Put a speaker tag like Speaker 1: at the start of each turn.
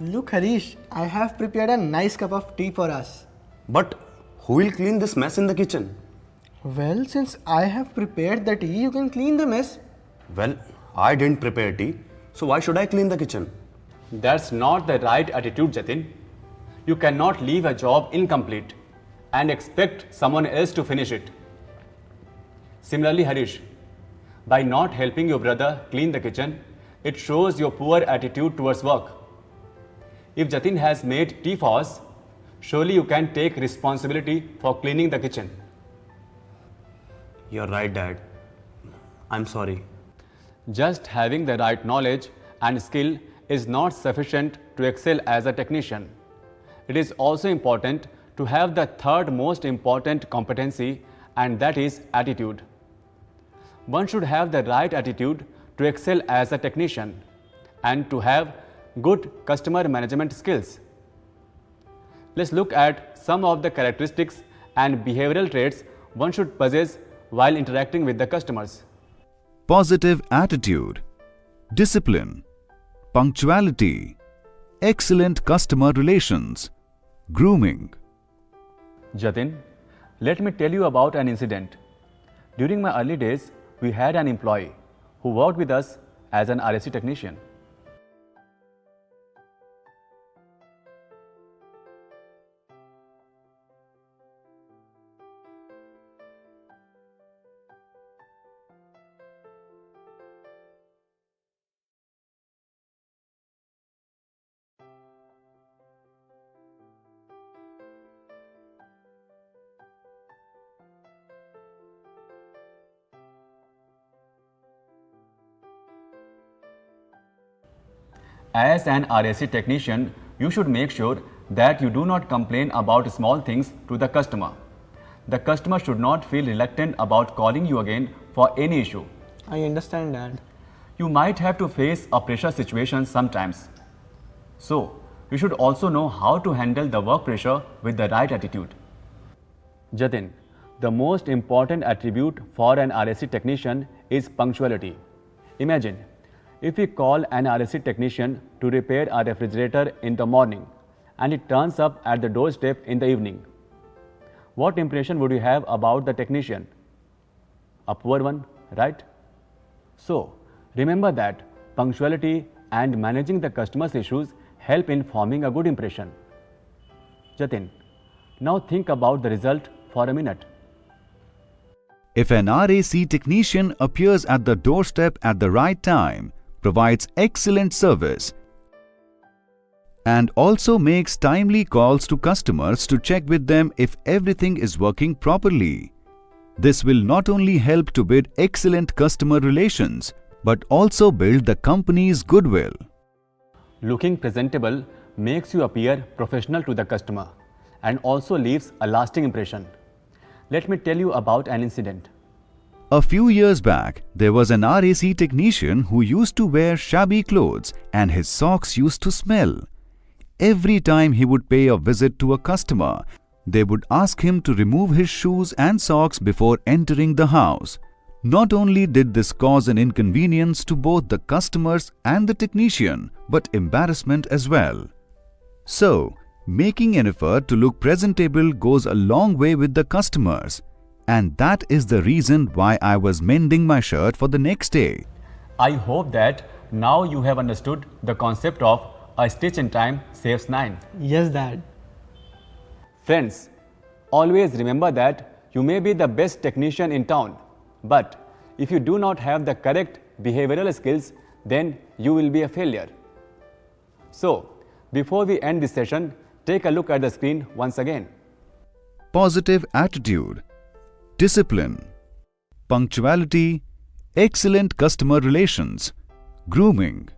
Speaker 1: Look, Harish, I have prepared a nice cup of tea for us.
Speaker 2: But who will clean this mess in the kitchen?
Speaker 1: Well, since I have prepared the tea, you can clean the mess.
Speaker 2: Well, I didn't prepare tea, so why should I clean the kitchen?
Speaker 3: That's not the right attitude, Jatin. You cannot leave a job incomplete and expect someone else to finish it. Similarly, Harish, by not helping your brother clean the kitchen, it shows your poor attitude towards work. If Jatin has made tea for us, surely you can take responsibility for cleaning the kitchen.
Speaker 2: You're right, Dad. I'm sorry.
Speaker 3: Just having the right knowledge and skill is not sufficient to excel as a technician. It is also important to have the third most important competency, and that is attitude. One should have the right attitude to excel as a technician and to have good customer management skills. Let's look at some of the characteristics and behavioral traits one should possess while interacting with the customers.
Speaker 4: Positive attitude, discipline, punctuality, excellent customer relations, grooming.
Speaker 3: Jatin, let me tell you about an incident. During my early days, we had an employee who worked with us as an RAC technician. As an RAC technician, you should make sure that you do not complain about small things to the customer. The customer should not feel reluctant about calling you again for any issue.
Speaker 1: I understand, Dad.
Speaker 3: You might have to face a pressure situation sometimes. So, you should also know how to handle the work pressure with the right attitude. Jatin, the most important attribute for an RAC technician is punctuality. Imagine, if we call an RAC technician to repair a refrigerator in the morning and it turns up at the doorstep in the evening, what impression would you have about the technician? A poor one, right? So, remember that punctuality and managing the customer's issues help in forming a good impression. Jatin, now think about the result for a minute.
Speaker 4: If an RAC technician appears at the doorstep at the right time, provides excellent service, and also makes timely calls to customers to check with them if everything is working properly, this will not only help to build excellent customer relations, but also build the company's goodwill.
Speaker 3: Looking presentable makes you appear professional to the customer and also leaves a lasting impression. Let me tell you about an incident.
Speaker 4: A few years back, there was an RAC technician who used to wear shabby clothes and his socks used to smell. Every time he would pay a visit to a customer, they would ask him to remove his shoes and socks before entering the house. Not only did this cause an inconvenience to both the customers and the technician, but embarrassment as well. So, making an effort to look presentable goes a long way with the customers. And that is the reason why I was mending my shirt for the next day.
Speaker 3: I hope that now you have understood the concept of a stitch in time saves 9.
Speaker 1: Yes, Dad.
Speaker 3: Friends, always remember that you may be the best technician in town, but if you do not have the correct behavioral skills, then you will be a failure. So, before we end this session, take a look at the screen once again.
Speaker 4: Positive attitude, discipline, punctuality, excellent customer relations, grooming.